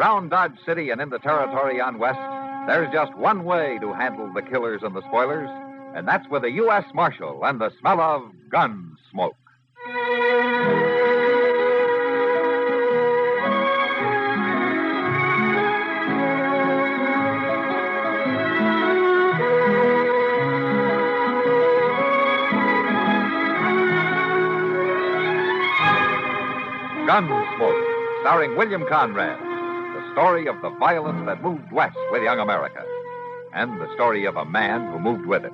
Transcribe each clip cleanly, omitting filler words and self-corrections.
Around Dodge City and in the territory on West, there's just one way to handle the killers and the spoilers, and that's with a U.S. Marshal and the smell of Gunsmoke. Gunsmoke, starring William Conrad. The story of the violence that moved west with young America. And the story of a man who moved with it.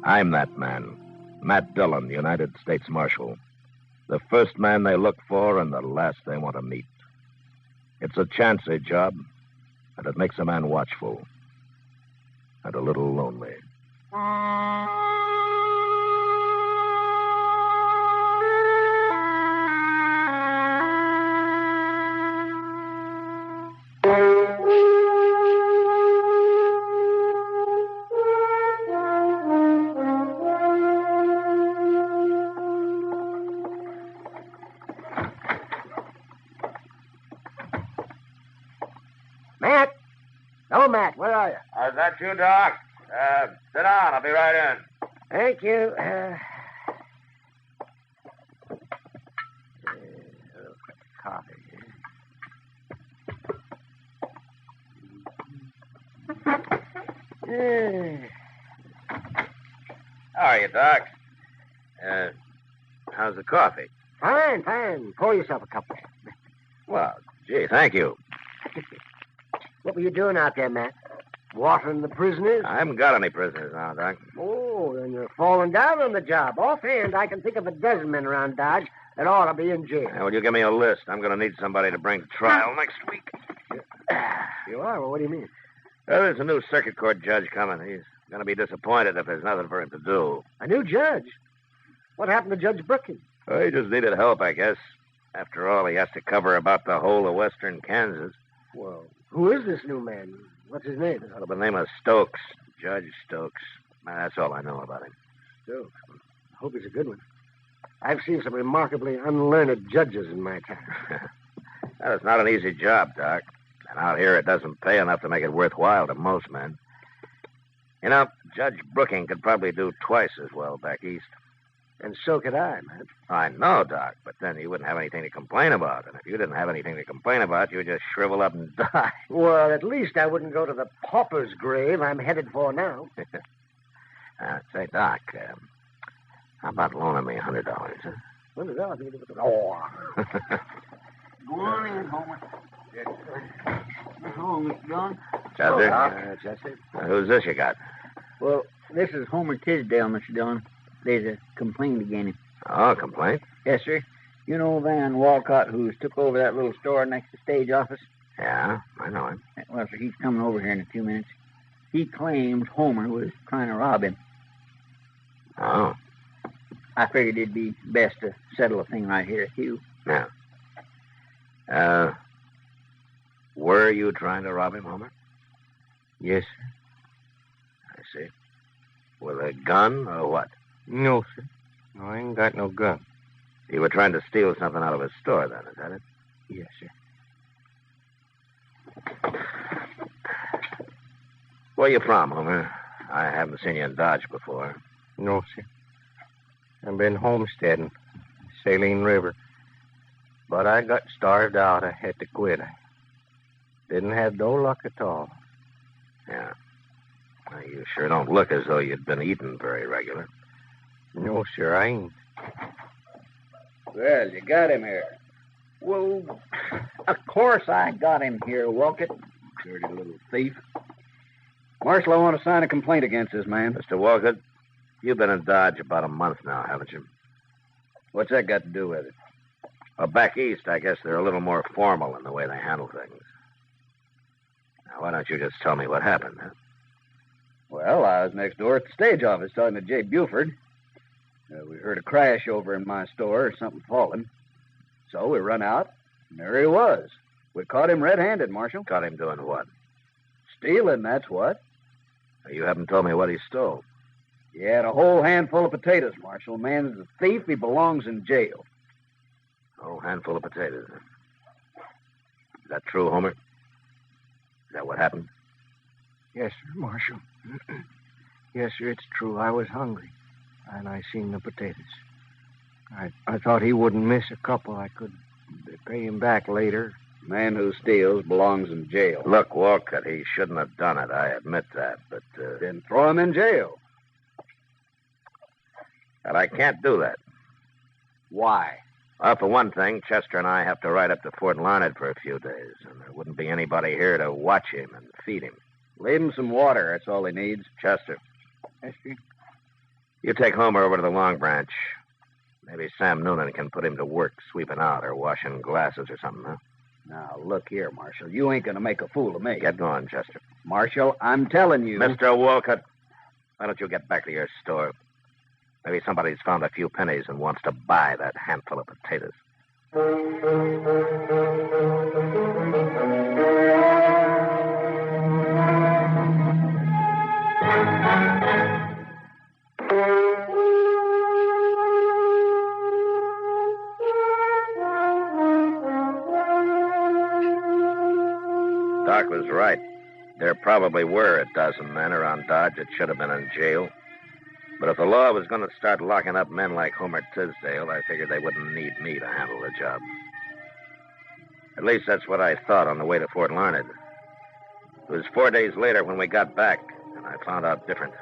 I'm that man. Matt Dillon, United States Marshal. The first man they look for and the last they want to meet. It's a chancy job, and it makes a man watchful. And a little lonely. Matt? Oh, Matt, where are you? Is that you, Doc? Sit down. I'll be right in. Thank you. Coffee. How are you, Doc? How's the coffee? Fine, fine. Pour yourself a cup. Well, gee, thank you. What were you doing out there, Matt? Watering the prisoners? I haven't got any prisoners now, Doc. Oh, then you're falling down on the job. Offhand, I can think of a dozen men around Dodge that ought to be in jail. Well, you give me a list. I'm going to need somebody to bring to trial next week. You are? Well, what do you mean? Well, there's a new circuit court judge coming. He's going to be disappointed if there's nothing for him to do. A new judge? What happened to Judge Brookings? Well, he just needed help, I guess. After all, he has to cover about the whole of western Kansas. Well, who is this new man? What's his name? By the name of Stokes. Judge Stokes. That's all I know about him. Stokes? I hope he's a good one. I've seen some remarkably unlearned judges in my time. Well, it's not an easy job, Doc. And out here, it doesn't pay enough to make it worthwhile to most men. You know, Judge Brookings could probably do twice as well back east. And so could I, man. I know, Doc, but then you wouldn't have anything to complain about. And if you didn't have anything to complain about, you would just shrivel up and die. Well, at least I wouldn't go to the pauper's grave I'm headed for now. Say, Doc, how about loaning me $100, huh? $100? Oh. Good morning, Homer. Hello, Mr. Dillon. Chester? Chester. Who's this you got? Well, this is Homer Tisdale, Mr. Dillon. There's a complaint against him. Oh, a complaint? Yes, sir. You know Van Walcott, who's took over that little store next to stage office? Yeah, I know him. Well, sir, he's coming over here in a few minutes. He claims Homer was trying to rob him. Oh. I figured it'd be best to settle a thing right here at you. Yeah. Were you trying to rob him, Homer? Yes, sir. I see. With a gun or what? No, sir. No, I ain't got no gun. You were trying to steal something out of his store, then, is that it? Yes, sir. Where you from, Homer? I haven't seen you in Dodge before. No, sir. I've been homesteading, Saline River. But I got starved out. I had to quit. I didn't have no luck at all. Yeah. Well, you sure don't look as though you'd been eating very regular. No, sir, I ain't. Well, you got him here. Well, of course I got him here, Walcott. Dirty little thief. Marshal, I want to sign a complaint against this man. Mr. Walcott, you've been in Dodge about a month now, haven't you? What's that got to do with it? Well, back east, I guess they're a little more formal in the way they handle things. Now, why don't you just tell me what happened, huh? Well, I was next door at the stage office talking to Jay Buford. We heard a crash over in my store or something falling. So we run out, and there he was. We caught him red-handed, Marshal. Caught him doing what? Stealing, that's what. You haven't told me what he stole. He had a whole handful of potatoes, Marshal. Man's a thief. He belongs in jail. A whole handful of potatoes. Is that true, Homer? that what happened? Yes, sir, Marshal. Yes, sir, it's true. I was hungry, and I seen the potatoes. I thought he wouldn't miss a couple. I could pay him back later. Man who steals belongs in jail. Look, Walcott, he shouldn't have done it. I admit that, but... Then throw him in jail. But I can't do that. Why? Well, for one thing, Chester and I have to ride up to Fort Larned for a few days, and there wouldn't be anybody here to watch him and feed him. Leave him some water. That's all he needs. Chester, Yes, sir. you take Homer over to the Long Branch. Maybe Sam Noonan can put him to work sweeping out or washing glasses or something, huh? Now, look here, Marshal. You ain't going to make a fool of me. Get going, Chester. Marshal, I'm telling you. Mr. Walcott, why don't you get back to your store? Maybe somebody's found a few pennies and wants to buy that handful of potatoes. Doc was right. There probably were a dozen men around Dodge that should have been in jail. But if the law was going to start locking up men like Homer Tisdale, I figured they wouldn't need me to handle the job. At least that's what I thought on the way to Fort Larned. It was 4 days later when we got back, and I found out different.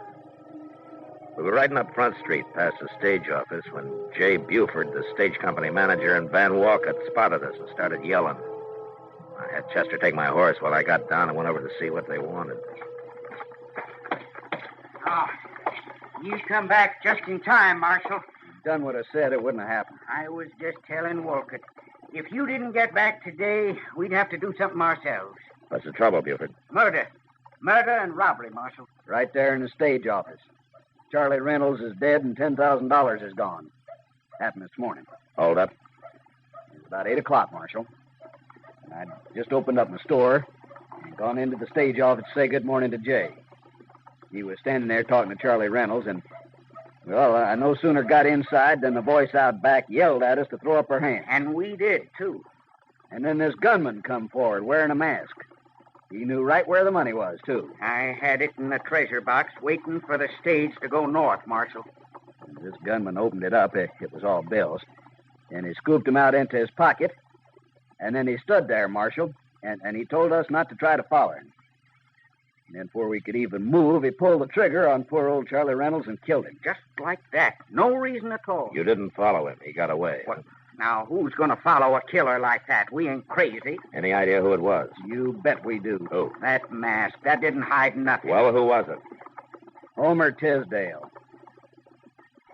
We were riding up Front Street past the stage office when Jay Buford, the stage company manager, and Van Walcott spotted us and started yelling. I had Chester take my horse while I got down and went over to see what they wanted. Oh, you come back just in time, Marshal. Done what I said, it wouldn't have happened. I was just telling Walcott. If you didn't get back today, we'd have to do something ourselves. What's the trouble, Buford? Murder. Murder and robbery, Marshal. Right there in the stage office. Charlie Reynolds is dead and $10,000 is gone. Happened this morning. Hold up. It was about 8 o'clock, Marshal. And I'd just opened up my store and gone into the stage office to say good morning to Jay. He was standing there talking to Charlie Reynolds, and, well, I no sooner got inside than the voice out back yelled at us to throw up our hands. And we did, too. And then this gunman come forward wearing a mask. He knew right where the money was, too. I had it in the treasure box waiting for the stage to go north, Marshal. And this gunman opened it up. It was all bills. And he scooped them out into his pocket. And then he stood there, Marshal, and he told us not to try to follow him. And then before we could even move, he pulled the trigger on poor old Charlie Reynolds and killed him. Just like that. No reason at all. You didn't follow him. He got away. Well, now, who's going to follow a killer like that? We ain't crazy. Any idea who it was? You bet we do. Who? That mask. That didn't hide nothing. Well, who was it? Homer Tisdale.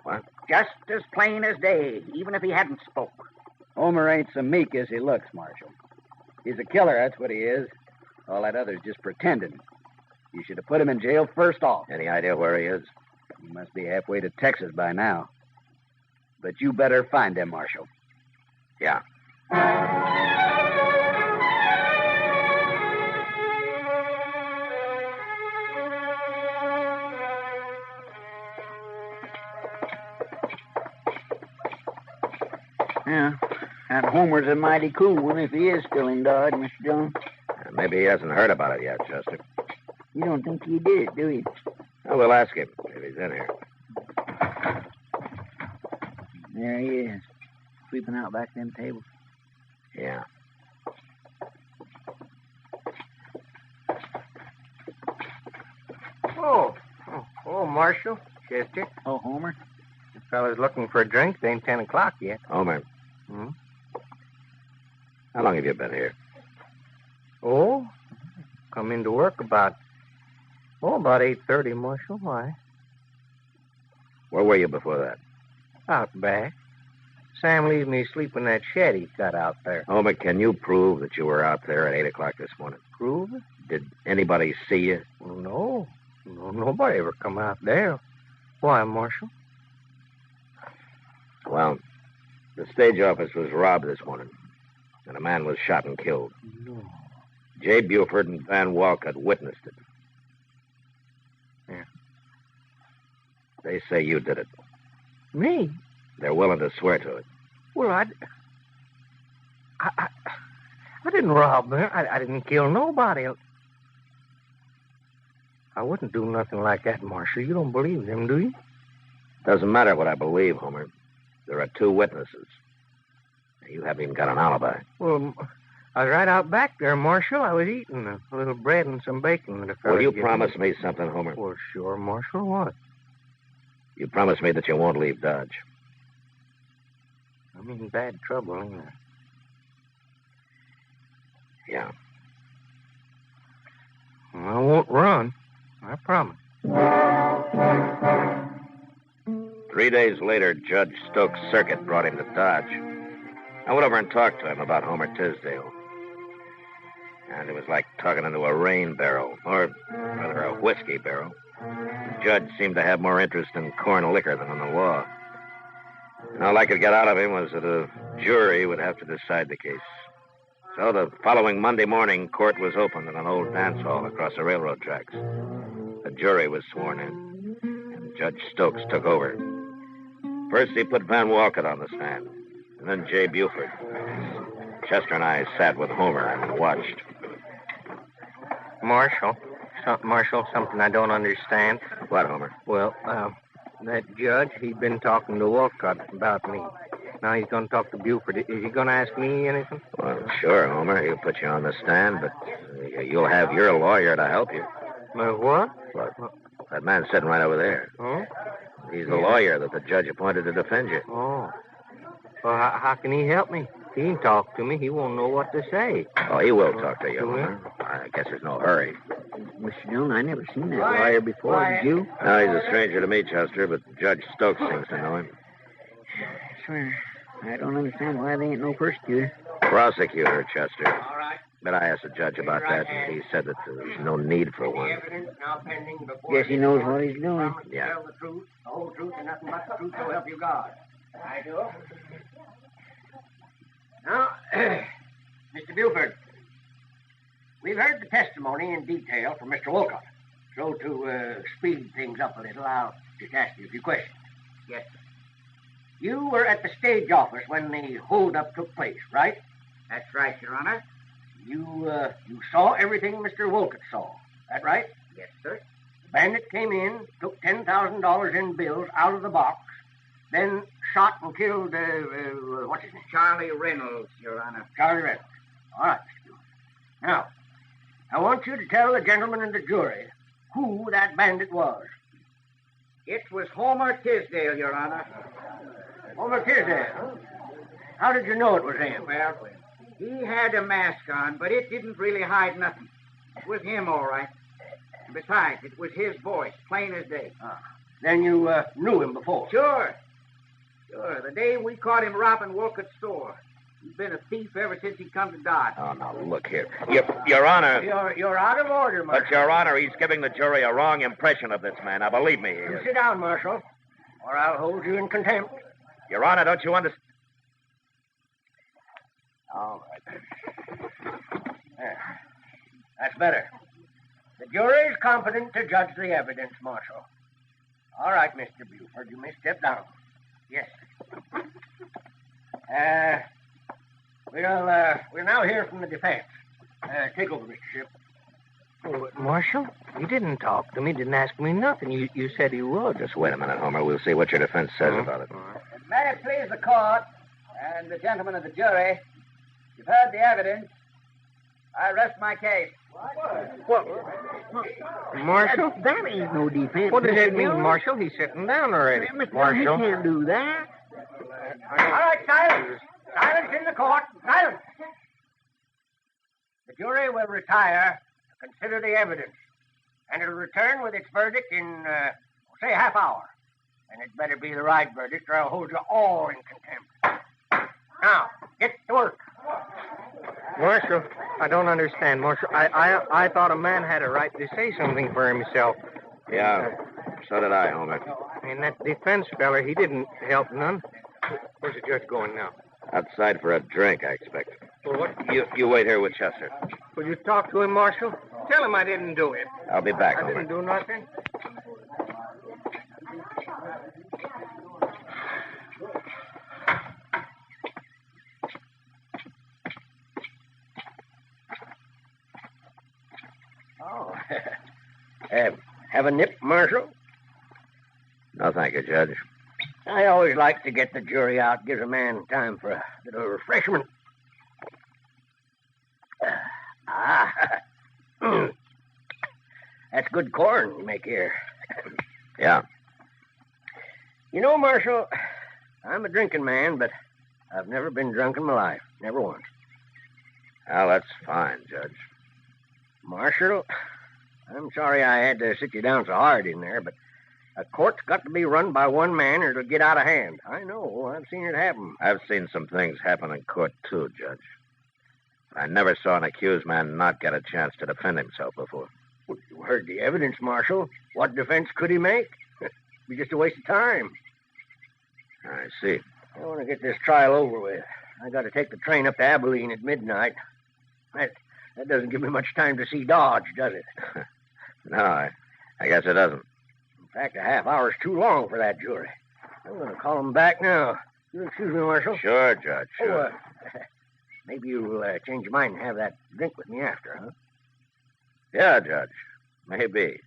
What? Just as plain as day, even if he hadn't spoke. Homer ain't so meek as he looks, Marshal. He's a killer, that's what he is. All that other's just pretending. You should have put him in jail first off. Any idea where he is? He must be halfway to Texas by now. But you better find him, Marshal. Yeah. Yeah. That Homer's a mighty cool one if he is still in Dodge, Mr. Jones. Maybe he hasn't heard about it yet, Chester. You don't think he did it, do you? Well, we'll ask him if he's in here. There he is, sweeping out back them tables. Yeah. Oh, Marshal, Chester. Oh, Homer? The fella's looking for a drink. It ain't 10 o'clock yet. Homer, how long have you been here? Oh, come into work about 8:30, Marshal. Why? Where were you before that? Out back. Sam leaves me asleep in that shed he's got out there. Homer, can you prove that you were out there at 8 o'clock this morning? Prove it? Did anybody see you? Well, no, nobody ever come out there. Why, Marshal? Well, the stage office was robbed this morning, and a man was shot and killed. No. Jay Buford and Van Walcott witnessed it. Yeah. They say you did it. Me? They're willing to swear to it. Well, I didn't rob them. I didn't kill nobody. I wouldn't do nothing like that, Marshal. You don't believe them, do you? Doesn't matter what I believe, Homer. There are 2 witnesses. You haven't even got an alibi. Well, I was right out back there, Marshal. I was eating a little bread and some bacon that a fellow Will you gave promise me something, Homer? Well, sure, Marshal. What? You promise me that you won't leave Dodge. I'm in bad trouble, ain't I? Yeah. I won't run. I promise. 3 days later, Judge Stokes' circuit brought him to Dodge. I went over and talked to him about Homer Tisdale. And it was like talking into a rain barrel, or rather a whiskey barrel. The judge seemed to have more interest in corn liquor than in the law. And all I could get out of him was that a jury would have to decide the case. So the following Monday morning, court was opened in an old dance hall across the railroad tracks. A jury was sworn in, and Judge Stokes took over. First, he put Van Walcott on the stand, and then Jay Buford. Chester and I sat with Homer and watched. Marshal, something I don't understand. What, Homer? Well, that judge, he'd been talking to Walcott about me. Now he's going to talk to Buford. Is he going to ask me anything? Well, sure, Homer. He'll put you on the stand, but you'll have your lawyer to help you. What? What? That man's sitting right over there. Oh? He's the lawyer that the judge appointed to defend you. Oh. Well, how can he help me? He ain't talk to me. He won't know what to say. Oh, he will talk to you, Will he? Homer. I guess there's no hurry. Mr. Dillon, I never seen that lawyer before. Did you? No, he's a stranger to me, Chester, but Judge Stokes seems to know him. I swear, I don't understand why they ain't no persecutor. Prosecutor, Chester. All right. But I asked the judge about that, and he said that there's no need for one. Evidence now pending before Guess he knows what he's doing. Yeah. Tell the truth, the whole truth, and nothing but the truth, so help you God. I do. Now, Mr. Buford, we've heard the testimony in detail from Mr. Wolcott. So to speed things up a little, I'll just ask you a few questions. Yes, sir. You were at the stage office when the holdup took place, right? That's right, Your Honor. You saw everything Mr. Wolcott saw. That right? Yes, sir. The bandit came in, took $10,000 in bills out of the box, then shot and killed, what's his name? Charlie Reynolds, Your Honor. Charlie Reynolds. All right, Mr. Buford. Now, I want you to tell the gentlemen in the jury who that bandit was. It was Homer Tisdale, Your Honor. Homer Tisdale? How did you know it was him? Well, he had a mask on, but it didn't really hide nothing. It was him, all right. And besides, it was his voice, plain as day. Then you knew him before? Sure. The day we caught him robbing Wolcott's store. He's been a thief ever since he come to Dodge. Oh, now, look here. Your Honor. You're out of order, Marshal. But, Your Honor, he's giving the jury a wrong impression of this man. Now, believe me. You sit down, Marshal, or I'll hold you in contempt. Your Honor, don't you understand? All right. There. That's better. The jury's competent to judge the evidence, Marshal. All right, Mr. Buford, you may step down. Yes. We'll now hear from the defense. Take over, Mr. Ship. Oh, Marshal, you didn't talk to me, didn't ask me nothing. You said he would. Just wait a minute, Homer. We'll see what your defense says about it. May it please the court and the gentlemen of the jury, you've heard the evidence. I rest my case. What? Marshal? That ain't no defense. What does that mean, Marshal? He's sitting down already. Marshal? He can't do that. All right, silence. Silence in the court. Silence. The jury will retire to consider the evidence, and it'll return with its verdict in, say, half hour. And it better be the right verdict, or I'll hold you all in contempt. Now, get to work. Marshal, I don't understand, Marshal. I thought a man had a right to say something for himself. Yeah, so did I, Homer. And that defense feller, he didn't help none. Where's the judge going now? Outside for a drink, I expect. Well, what? You wait here with Chester. Will you talk to him, Marshal? Tell him I didn't do it. I'll be back, I Homer. didn't do nothing. Oh. Have a nip, Marshal? No, thank you, Judge. I always like to get the jury out. Gives a man time for a little refreshment. That's good corn you make here. Yeah. You know, Marshal, I'm a drinking man, but I've never been drunk in my life. Never once. Well, that's fine, Judge. Marshal, I'm sorry I had to sit you down so hard in there, but a court's got to be run by one man or it'll get out of hand. I know. I've seen it happen. I've seen some things happen in court, too, Judge. I never saw an accused man not get a chance to defend himself before. Well, you heard the evidence, Marshal. What defense could he make? It'd be just a waste of time. I see. I want to get this trial over with. I got to take the train up to Abilene at midnight. That doesn't give me much time to see Dodge, does it? No, I guess it doesn't. In fact, a half hour's too long for that jury. I'm going to call him back now. You excuse me, Marshal? Sure, Judge, sure. Maybe you'll change your mind and have that drink with me after, huh? Yeah, Judge. Maybe.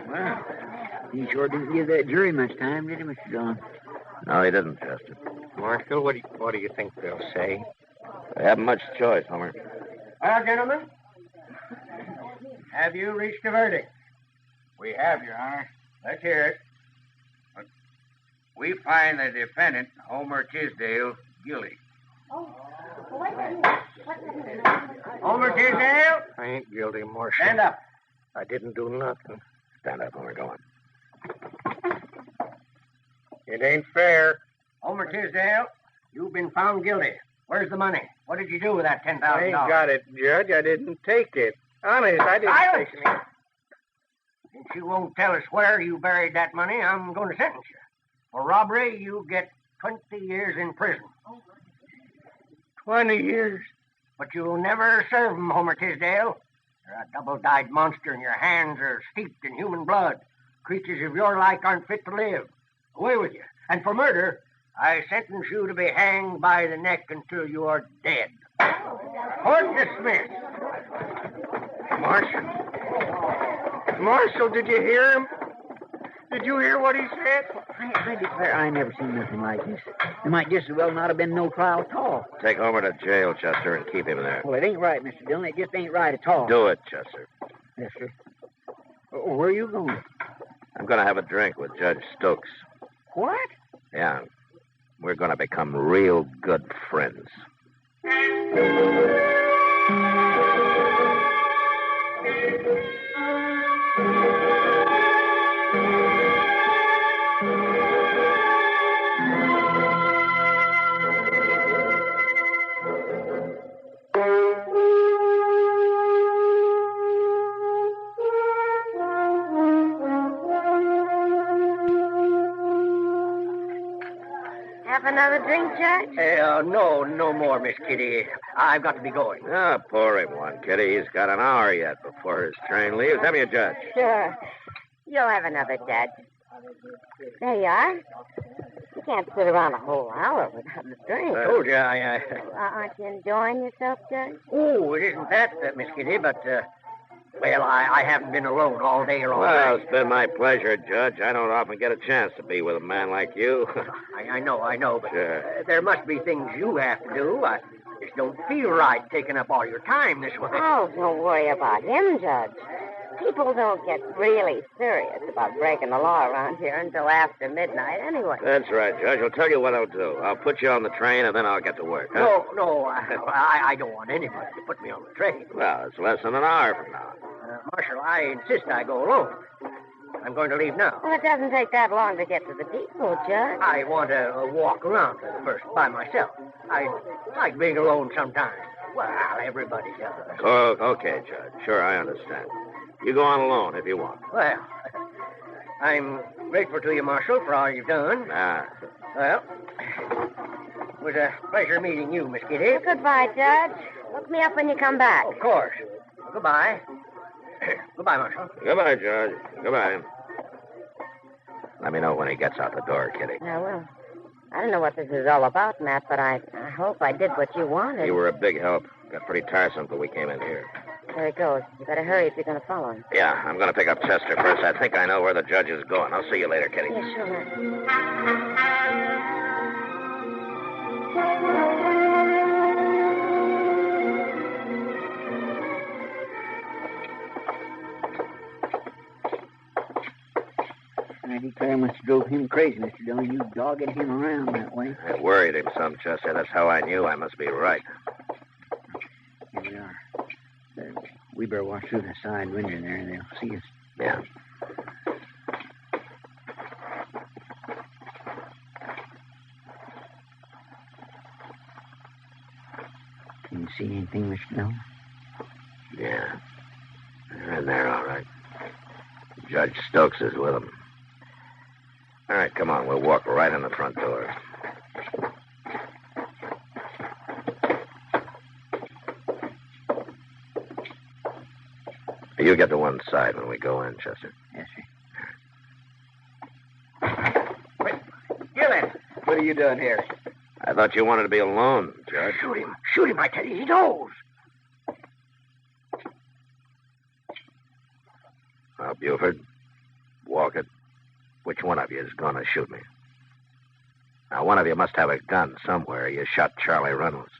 Well, he sure didn't give that jury much time, did he, Mr. Dillon? No, he didn't, Chester. Marshal, what do you think they'll say? They haven't much choice, Homer. Well, gentlemen, have you reached a verdict? We have, Your Honor. Let's hear it. We find the defendant, Homer Tisdale, guilty. Homer Tisdale? I ain't guilty, Marshal. Stand up. I didn't do nothing. Stand up, Homer. Go on. It ain't fair. Homer Tisdale, you've been found guilty. Where's the money? What did you do with that $10,000? I ain't got it, Judge. I didn't take it. Honest, I didn't Silence! take it. Since you won't tell us where you buried that money, I'm going to sentence you. For robbery, you get 20 years in prison. 20 years. But you'll never serve 'em, Homer Tisdale. You're a double-dyed monster, and your hands are steeped in human blood. Creatures of your like aren't fit to live. Away with you. And for murder, I sentence you to be hanged by the neck until you are dead. Court dismissed. Marshal, did you hear him? Did you hear what he said? I declare I never seen nothing like this. There might just as well not have been no trial at all. Take Homer to jail, Chester, and keep him there. Well, it ain't right, Mr. Dillon. It just ain't right at all. Do it, Chester. Yes, sir. Where are you going? I'm going to have a drink with Judge Stokes. What? Yeah. We're going to become real good friends. Have another drink, Judge? No more, Miss Kitty. I've got to be going. Ah, pour him one, Kitty. He's got an hour yet before his train leaves. Have you, Judge? Sure. You'll have another, Judge. There you are. You can't sit around a whole hour without a drink. I told you, Aren't you enjoying yourself, Judge? Oh, it isn't that, Miss Kitty, but, well, I haven't been alone all day long. Well, it's been my pleasure, Judge. I don't often get a chance to be with a man like you. I know, but Sure. there must be things you have to do. I just don't feel right taking up all your time this way. Oh, don't worry about him, Judge. People don't get really serious about breaking the law around here until after midnight anyway. That's right, Judge. I'll tell you what I'll do. I'll put you on the train, and then I'll get to work. Huh? No, I don't want anybody to put me on the train. Well, it's less than an hour from now. Marshal, I insist I go alone. I'm going to leave now. Well, it doesn't take that long to get to the depot, Judge. I want to walk around first by myself. I like being alone sometimes. Well, everybody does. Oh, okay, Judge. Sure, I understand. You go on alone if you want. Well, I'm grateful to you, Marshal, for all you've done. Well, it was a pleasure meeting you, Miss Kitty. Goodbye, Judge. Look me up when you come back. Of course. Goodbye. Goodbye, Marshal. Goodbye, Judge. Goodbye. Let me know when he gets out the door, Kitty. I will. I don't know what this is all about, Matt, but I hope I did what you wanted. You were a big help. Got pretty tiresome till we came in here. There he goes. You better hurry if you're going to follow him. Yeah, I'm going to pick up Chester first. I think I know where the judge is going. I'll see you later, Kitty. Yeah, sure, Matt. I declare must have drove him crazy, Mr. Dillon. You dogging him around that way. I worried him some, Chester. That's how I knew I must be right. Here we are. We better watch through the side window there. They'll see us. Yeah. Can you see anything, Mr. Dillon? Yeah. They're in there, all right. Judge Stokes is with them. All right, come on. We'll walk right in the front door. You get to one side when we go in, Chester. Yes, sir. Dillon! What are you doing here? I thought you wanted to be alone, Judge. Shoot him. Shoot him, I tell you. He knows. Now, Buford, Walker, which one of you is going to shoot me? Now, one of you must have a gun somewhere. You shot Charlie Reynolds.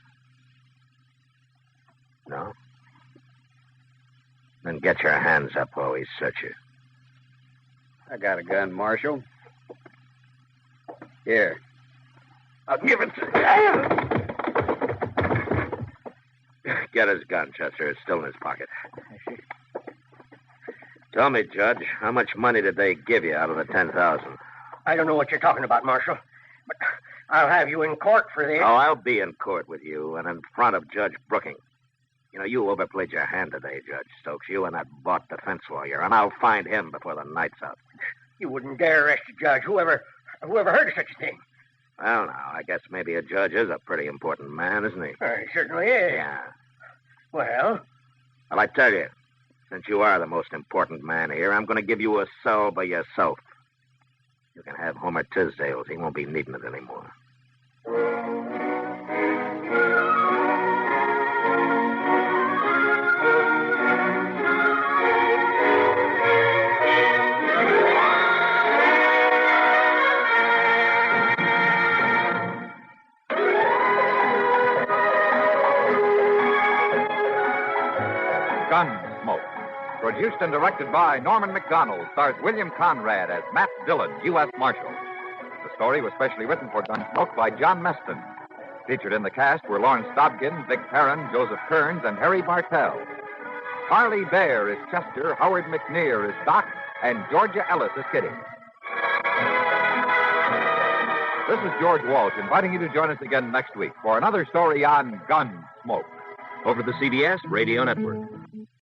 No? Then get your hands up while we search you. I got a gun, Marshal. Here. I'll give it to Get his gun, Chester. It's still in his pocket. Tell me, Judge, how much money did they give you out of the $10,000? I don't know what you're talking about, Marshal, but I'll have you in court for this. Oh, I'll be in court with you and in front of Judge Brooking. You know, you overplayed your hand today, Judge Stokes. You and that bought defense lawyer, and I'll find him before the night's out. You wouldn't dare arrest a judge. Whoever heard of such a thing? Well, now, I guess maybe a judge is a pretty important man, isn't he? He certainly is. Yeah. Well, I tell you, since you are the most important man here, I'm going to give you a cell by yourself. You can have Homer Tisdale's. He won't be needing it anymore. Gunsmoke. Produced and directed by Norman McDonald, stars William Conrad as Matt Dillon, U.S. Marshal. The story was specially written for Gunsmoke by John Meston. Featured in the cast were Lawrence Dobkin, Vic Perrin, Joseph Kearns, and Harry Bartell. Harley Bear is Chester, Howard McNear is Doc, and Georgia Ellis is Kitty. This is George Walsh inviting you to join us again next week for another story on Gunsmoke. Over the CBS Radio Network.